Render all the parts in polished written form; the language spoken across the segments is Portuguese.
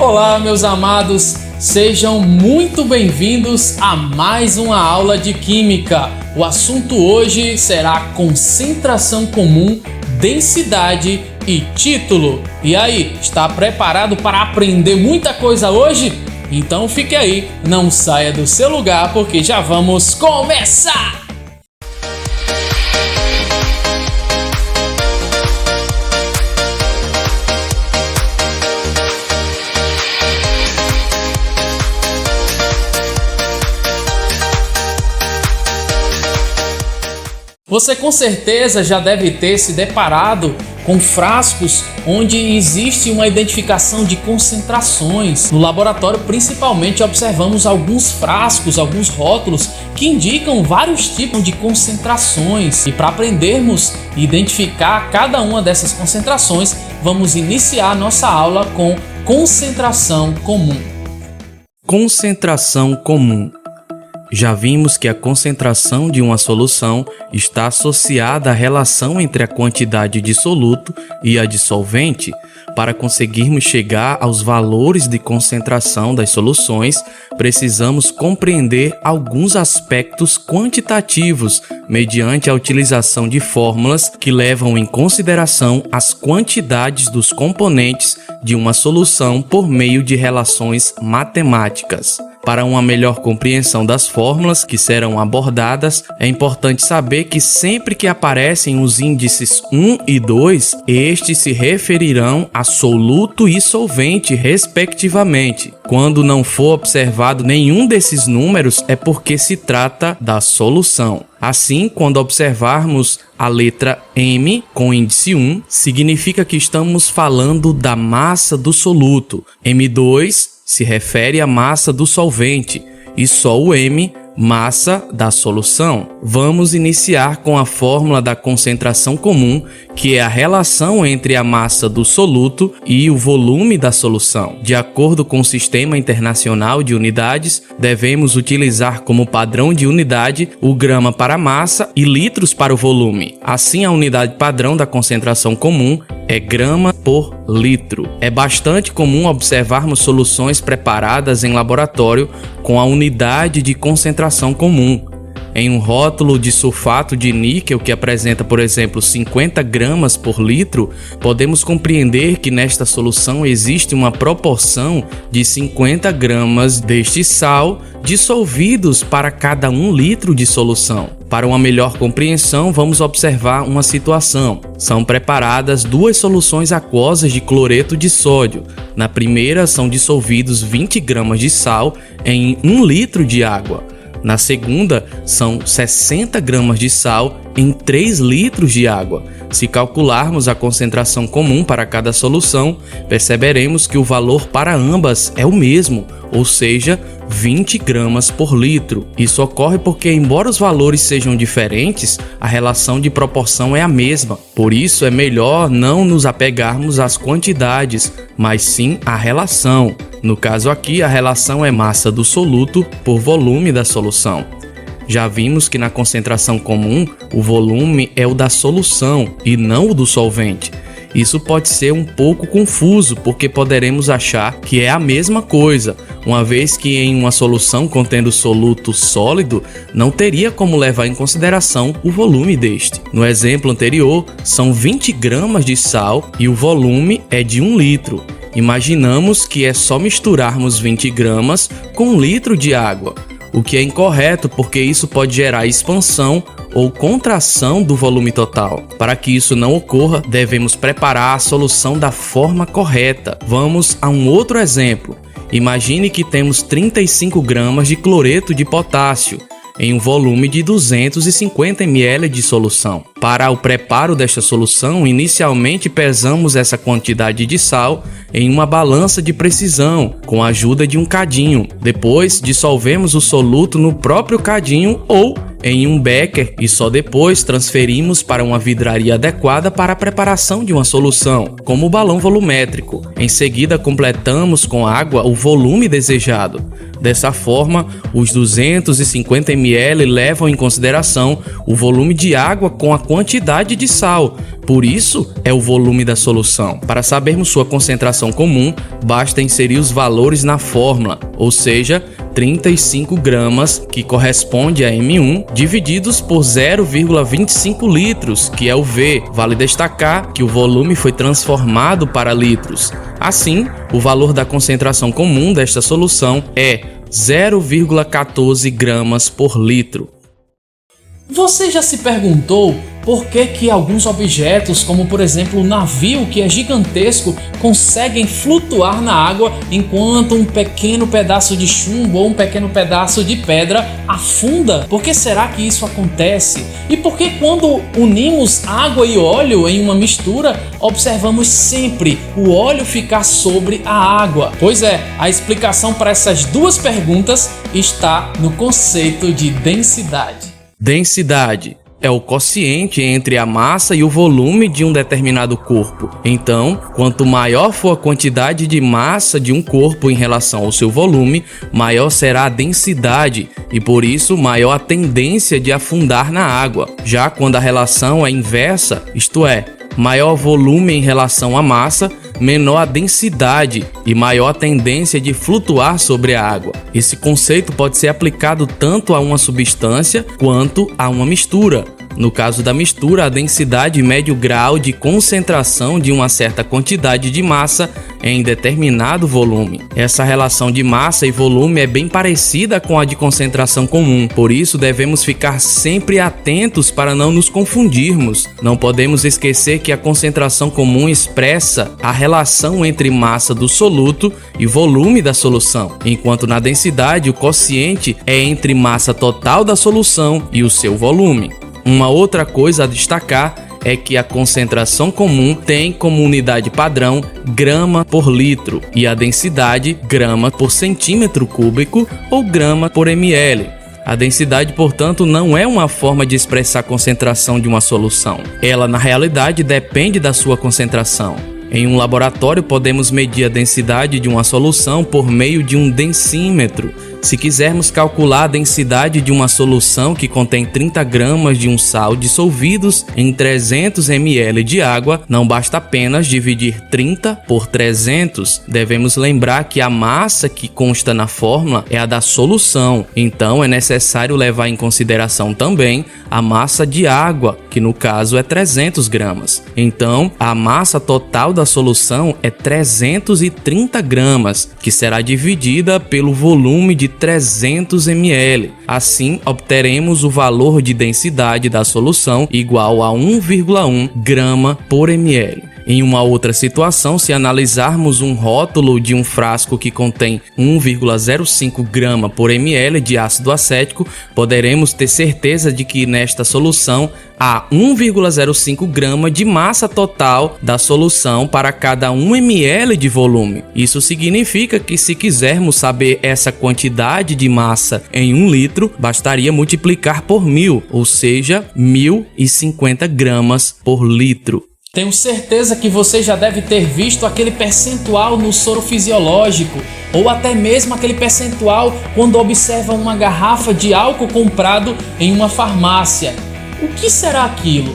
Olá, meus amados, sejam muito bem-vindos a mais uma aula de Química. O assunto hoje será concentração comum, densidade e título. E aí, está preparado para aprender muita coisa hoje? Então fique aí, não saia do seu lugar porque já vamos começar! Você com certeza já deve ter se deparado com frascos onde existe uma identificação de concentrações. No laboratório, principalmente, observamos alguns frascos, alguns rótulos que indicam vários tipos de concentrações. E para aprendermos a identificar cada uma dessas concentrações, vamos iniciar nossa aula com concentração comum. Concentração comum. Já vimos que a concentração de uma solução está associada à relação entre a quantidade de soluto e a de solvente. Para conseguirmos chegar aos valores de concentração das soluções, precisamos compreender alguns aspectos quantitativos mediante a utilização de fórmulas que levam em consideração as quantidades dos componentes de uma solução por meio de relações matemáticas. Para uma melhor compreensão das fórmulas que serão abordadas, é importante saber que sempre que aparecem os índices 1 e 2, estes se referirão a soluto e solvente, respectivamente. Quando não for observado nenhum desses números, é porque se trata da solução. Assim, quando observarmos a letra M com índice 1, significa que estamos falando da massa do soluto. M2 se refere à massa do solvente e só o M, massa da solução. Vamos iniciar com a fórmula da concentração comum, que é a relação entre a massa do soluto e o volume da solução. De acordo com o Sistema Internacional de Unidades, devemos utilizar como padrão de unidade o grama para a massa e litros para o volume. Assim, a unidade padrão da concentração comum é grama por litro. É bastante comum observarmos soluções preparadas em laboratório com a unidade de concentração comum. Em um rótulo de sulfato de níquel que apresenta, por exemplo, 50 gramas por litro, podemos compreender que nesta solução existe uma proporção de 50 gramas deste sal dissolvidos para cada 1 litro de solução. Para uma melhor compreensão, vamos observar uma situação. São preparadas 2 soluções aquosas de cloreto de sódio. Na primeira, são dissolvidos 20 gramas de sal em 1 litro de água. Na segunda, são 60 gramas de sal em 3 litros de água. Se calcularmos a concentração comum para cada solução, perceberemos que o valor para ambas é o mesmo, ou seja, 20 gramas por litro. Isso ocorre porque, embora os valores sejam diferentes, a relação de proporção é a mesma. Por isso, é melhor não nos apegarmos às quantidades, mas sim à relação. No caso aqui, a relação é massa do soluto por volume da solução. Já vimos que na concentração comum, o volume é o da solução e não o do solvente. Isso pode ser um pouco confuso, porque poderemos achar que é a mesma coisa, uma vez que em uma solução contendo soluto sólido, não teria como levar em consideração o volume deste. No exemplo anterior, são 20 gramas de sal e o volume é de 1 litro. Imaginamos que é só misturarmos 20 gramas com 1 litro de água, o que é incorreto porque isso pode gerar expansão ou contração do volume total. Para que isso não ocorra, devemos preparar a solução da forma correta. Vamos a um outro exemplo. Imagine que temos 35 gramas de cloreto de potássio em um volume de 250 ml de solução. Para o preparo desta solução, inicialmente pesamos essa quantidade de sal em uma balança de precisão, com a ajuda de um cadinho. Depois, dissolvemos o soluto no próprio cadinho ou em um becker e só depois transferimos para uma vidraria adequada para a preparação de uma solução, como o balão volumétrico. Em seguida, completamos com água o volume desejado. Dessa forma, os 250 ml levam em consideração o volume de água com a quantidade de sal. Por isso, é o volume da solução. Para sabermos sua concentração comum, basta inserir os valores na fórmula, ou seja, 35 gramas, que corresponde a M1, divididos por 0,25 litros, que é o V. Vale destacar que o volume foi transformado para litros. Assim, o valor da concentração comum desta solução é 0,14 gramas por litro. Você já se perguntou por que alguns objetos, como por exemplo o navio, que é gigantesco, conseguem flutuar na água enquanto um pequeno pedaço de chumbo ou um pequeno pedaço de pedra afunda? Por que será que isso acontece? E por que quando unimos água e óleo em uma mistura, observamos sempre o óleo ficar sobre a água? Pois é, a explicação para essas duas perguntas está no conceito de densidade. Densidade é o quociente entre a massa e o volume de um determinado corpo. Então, quanto maior for a quantidade de massa de um corpo em relação ao seu volume, maior será a densidade e, por isso, maior a tendência de afundar na água. Já quando a relação é inversa, isto é, maior volume em relação à massa, menor a densidade e maior a tendência de flutuar sobre a água. Esse conceito pode ser aplicado tanto a uma substância quanto a uma mistura. No caso da mistura, a densidade mede o grau de concentração de uma certa quantidade de massa em determinado volume. Essa relação de massa e volume é bem parecida com a de concentração comum, por isso devemos ficar sempre atentos para não nos confundirmos. Não podemos esquecer que a concentração comum expressa a relação entre massa do soluto e volume da solução, enquanto na densidade o quociente é entre massa total da solução e o seu volume. Uma outra coisa a destacar é que a concentração comum tem como unidade padrão grama por litro e a densidade grama por centímetro cúbico ou grama por ml. A densidade, portanto, não é uma forma de expressar a concentração de uma solução. Ela, na realidade, depende da sua concentração. Em um laboratório, podemos medir a densidade de uma solução por meio de um densímetro. Se quisermos calcular a densidade de uma solução que contém 30 gramas de um sal dissolvidos em 300 ml de água, não basta apenas dividir 30 por 300. Devemos lembrar que a massa que consta na fórmula é a da solução, então é necessário levar em consideração também a massa de água, que no caso é 300 gramas. Então, a massa total da solução é 330 gramas, que será dividida pelo volume de 300 ml. Assim, obteremos o valor de densidade da solução igual a 1,1 grama por ml. Em uma outra situação, se analisarmos um rótulo de um frasco que contém 1,05 grama por ml de ácido acético, poderemos ter certeza de que nesta solução há 1,05 grama de massa total da solução para cada 1 ml de volume. Isso significa que se quisermos saber essa quantidade de massa em 1 litro, bastaria multiplicar por 1000, ou seja, 1050 gramas por litro. Tenho certeza que você já deve ter visto aquele percentual no soro fisiológico, ou até mesmo aquele percentual quando observa uma garrafa de álcool comprado em uma farmácia. O que será aquilo?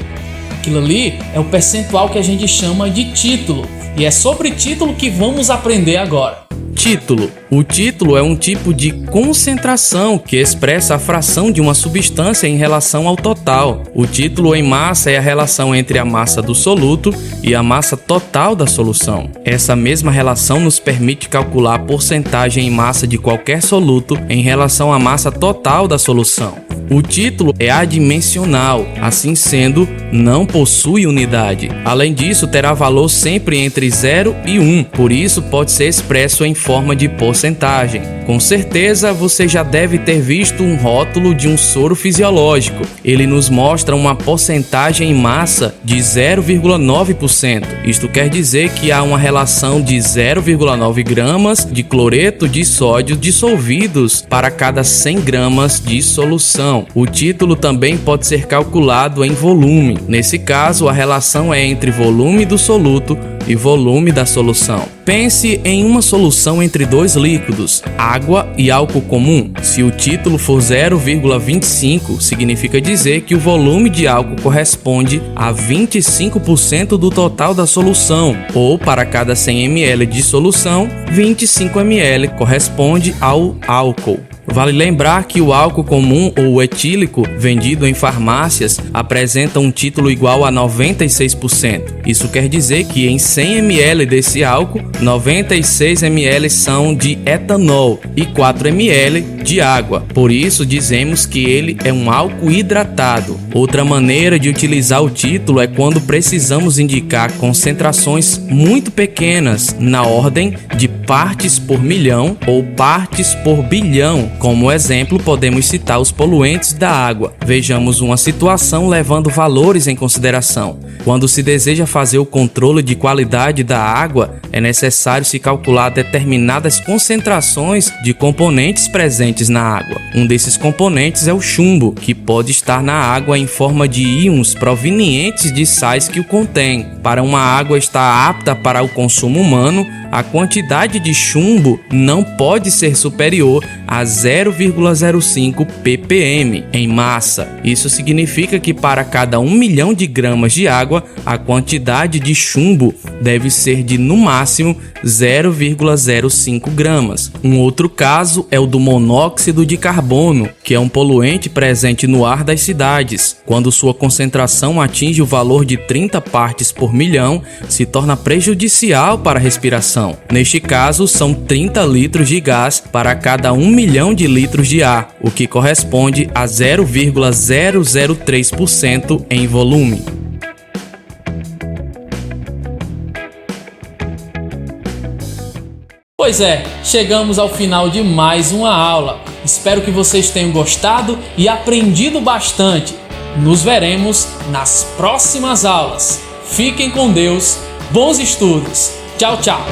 Aquilo ali é o percentual que a gente chama de título, e é sobre título que vamos aprender agora. Título. O título é um tipo de concentração que expressa a fração de uma substância em relação ao total. O título em massa é a relação entre a massa do soluto e a massa total da solução. Essa mesma relação nos permite calcular a porcentagem em massa de qualquer soluto em relação à massa total da solução. O título é adimensional, assim sendo, não possui unidade. Além disso, terá valor sempre entre 0 e 1, por isso pode ser expresso em forma de porcentagem. Com certeza, você já deve ter visto um rótulo de um soro fisiológico. Ele nos mostra uma porcentagem em massa de 0,9%. Isto quer dizer que há uma relação de 0,9 gramas de cloreto de sódio dissolvidos para cada 100 gramas de solução. solução. O título também pode ser calculado em volume. Nesse caso, a relação é entre volume do soluto e volume da solução. Pense em uma solução entre dois líquidos, água e álcool comum. Se o título for 0,25, significa dizer que o volume de álcool corresponde a 25% do total da solução, ou para cada 100 ml de solução, 25 ml corresponde ao álcool. Vale lembrar que o álcool comum ou etílico vendido em farmácias apresenta um título igual a 96%. Isso quer dizer que em 100 ml desse álcool, 96 ml são de etanol e 4 ml de água. Por isso dizemos que ele é um álcool hidratado. Outra maneira de utilizar o título é quando precisamos indicar concentrações muito pequenas, na ordem de partes por milhão ou partes por bilhão. Como exemplo, podemos citar os poluentes da água. Vejamos uma situação levando valores em consideração. Quando se deseja fazer o controle de qualidade da água, é necessário se calcular determinadas concentrações de componentes presentes na água. Um desses componentes é o chumbo, que pode estar na água em forma de íons provenientes de sais que o contém. Para uma água estar apta para o consumo humano, a quantidade de chumbo não pode ser superior a 0,05 ppm em massa. Isso significa que para cada 1 milhão de gramas de água, a quantidade de chumbo deve ser de no máximo 0,05 gramas. Um outro caso é o do monóxido de carbono, que é um poluente presente no ar das cidades. Quando sua concentração atinge o valor de 30 partes por milhão, se torna prejudicial para a respiração. Neste caso, são 30 litros de gás para cada 1 milhão de litros de ar, o que corresponde a 0,003% em volume. Pois é, chegamos ao final de mais uma aula. Espero que vocês tenham gostado e aprendido bastante. Nos veremos nas próximas aulas. Fiquem com Deus. Bons estudos. Tchau, tchau.